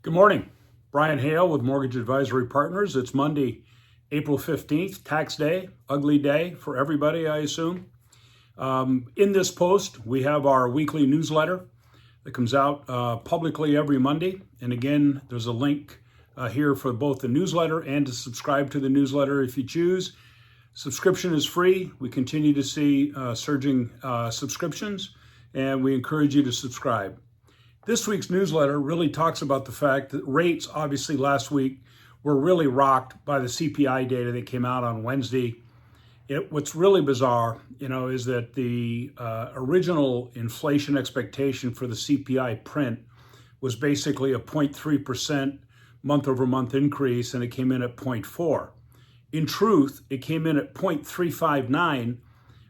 Good morning. Brian Hale with Mortgage Advisory Partners. It's Monday, April 15th, tax day, ugly day for everybody, I assume. In this post, we have our weekly newsletter that comes out publicly every Monday. And again, there's a link here for both the newsletter and to subscribe to the newsletter if you choose. Subscription is free. We continue to see surging subscriptions, and we encourage you to subscribe. This week's newsletter really talks about the fact that rates, obviously last week, were really rocked by the CPI data that came out on Wednesday. What's really bizarre, is that the original inflation expectation for the CPI print was basically a 0.3% month-over-month increase, and it came in at 0.4. In truth, it came in at 0.359,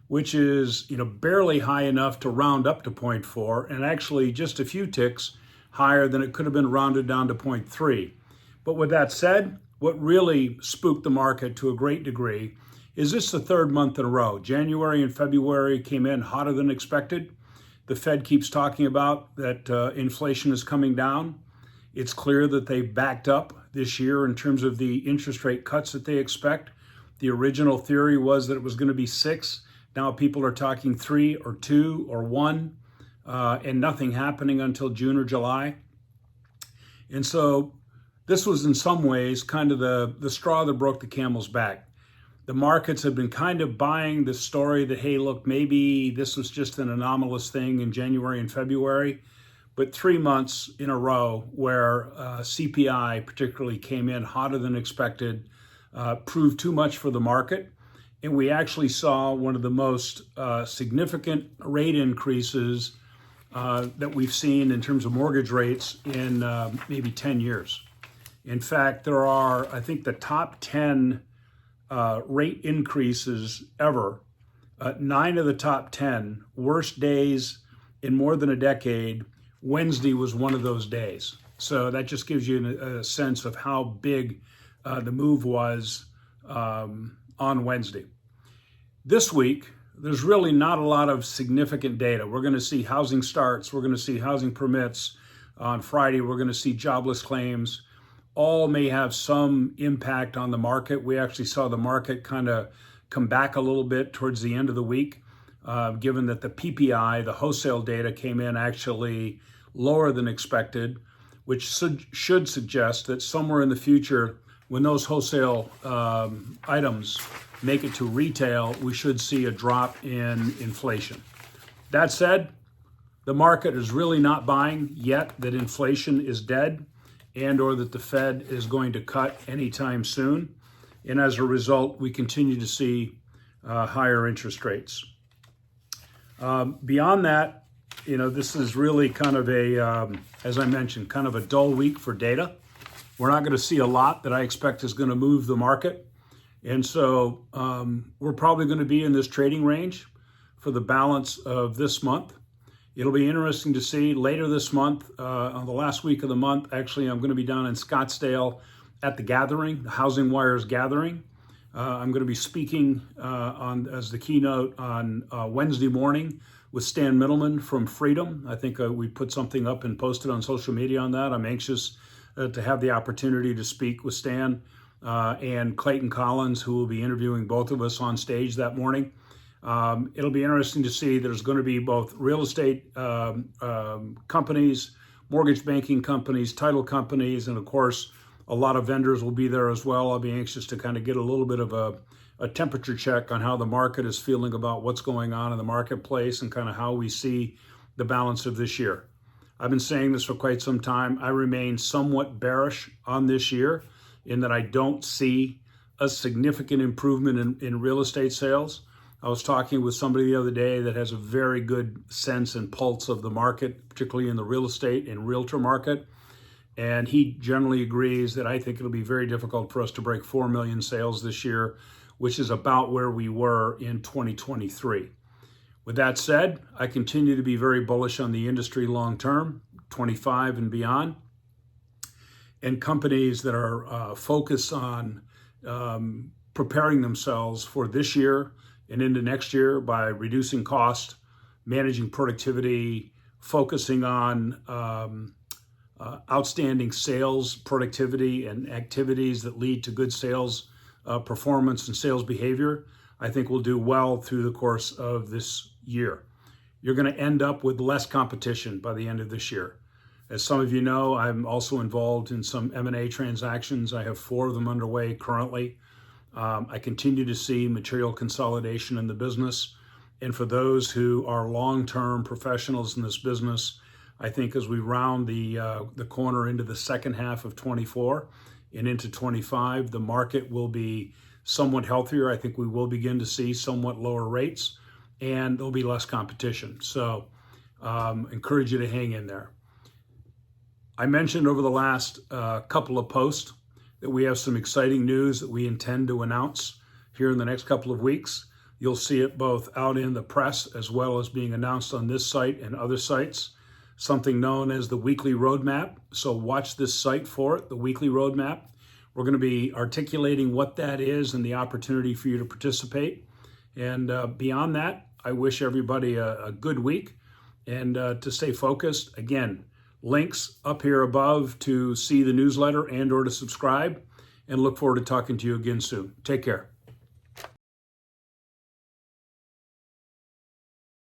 which is barely high enough to round up to 0.4, and actually just a few ticks higher than it could have been rounded down to 0.3. But with that said, what really spooked the market to a great degree is this the third month in a row. January and February came in hotter than expected. The Fed keeps talking about that inflation is coming down. It's clear that they backed up this year in terms of the interest rate cuts that they expect. The original theory was that it was going to be 6. Now people are talking 3 or 2 or 1, and nothing happening until June or July. And so this was in some ways kind of the straw that broke the camel's back. The markets have been kind of buying the story that, hey, look, maybe this was just an anomalous thing in January and February. But 3 months in a row where CPI particularly came in hotter than expected, proved too much for the market. And we actually saw one of the most significant rate increases that we've seen in terms of mortgage rates in maybe 10 years. In fact, there are, I think, the top 10 rate increases ever. 9 of the top 10 worst days in more than a decade. Wednesday was one of those days. So that just gives you a sense of how big the move was on Wednesday. This week, there's really not a lot of significant data. We're going to see housing starts. We're going to see housing permits. On Friday, we're going to see jobless claims. All may have some impact on the market. We actually saw the market kind of come back a little bit towards the end of the week, given that the PPI, the wholesale data, came in actually lower than expected, which should suggest that somewhere in the future, when those wholesale items make it to retail, we should see a drop in inflation. That said, the market is really not buying yet that inflation is dead and or that the Fed is going to cut anytime soon. And as a result, we continue to see higher interest rates. Beyond that, this is really kind of as I mentioned, kind of a dull week for data. We're not going to see a lot that I expect is going to move the market. And so we're probably going to be in this trading range for the balance of this month. It'll be interesting to see later this month, on the last week of the month. Actually, I'm going to be down in Scottsdale at the gathering, the Housing Wires gathering. I'm going to be speaking as the keynote on Wednesday morning with Stan Middleman from Freedom. I think we put something up and posted on social media on that. I'm anxious to have the opportunity to speak with Stan and Clayton Collins, who will be interviewing both of us on stage that morning. It'll be interesting to see there's going to be both real estate companies, mortgage banking companies, title companies, and of course, a lot of vendors will be there as well. I'll be anxious to kind of get a little bit of a temperature check on how the market is feeling about what's going on in the marketplace and kind of how we see the balance of this year. I've been saying this for quite some time. I remain somewhat bearish on this year in that I don't see a significant improvement in real estate sales. I was talking with somebody the other day that has a very good sense and pulse of the market, particularly in the real estate and realtor market. And he generally agrees that I think it'll be very difficult for us to break 4 million sales this year, which is about where we were in 2023. With that said, I continue to be very bullish on the industry long term, 25 and beyond. And companies that are focused on preparing themselves for this year and into next year by reducing cost, managing productivity, focusing on outstanding sales productivity and activities that lead to good sales performance and sales behavior, I think we'll do well through the course of this year. You're going to end up with less competition by the end of this year. As some of you know, I'm also involved in some M&A transactions. I have 4 of them underway currently. I continue to see material consolidation in the business. And for those who are long-term professionals in this business, I think as we round the corner into the second half of 24 and into 25, the market will be somewhat healthier. I think we will begin to see somewhat lower rates, and there'll be less competition. So encourage you to hang in there. I mentioned over the last couple of posts that we have some exciting news that we intend to announce here in the next couple of weeks. You'll see it both out in the press as well as being announced on this site and other sites, something known as the Weekly Roadmap. So watch this site for it, the Weekly Roadmap. We're going to be articulating what that is and the opportunity for you to participate. And beyond that, I wish everybody a good week and to stay focused. Again, links up here above to see the newsletter and or to subscribe, and look forward to talking to you again soon. Take care.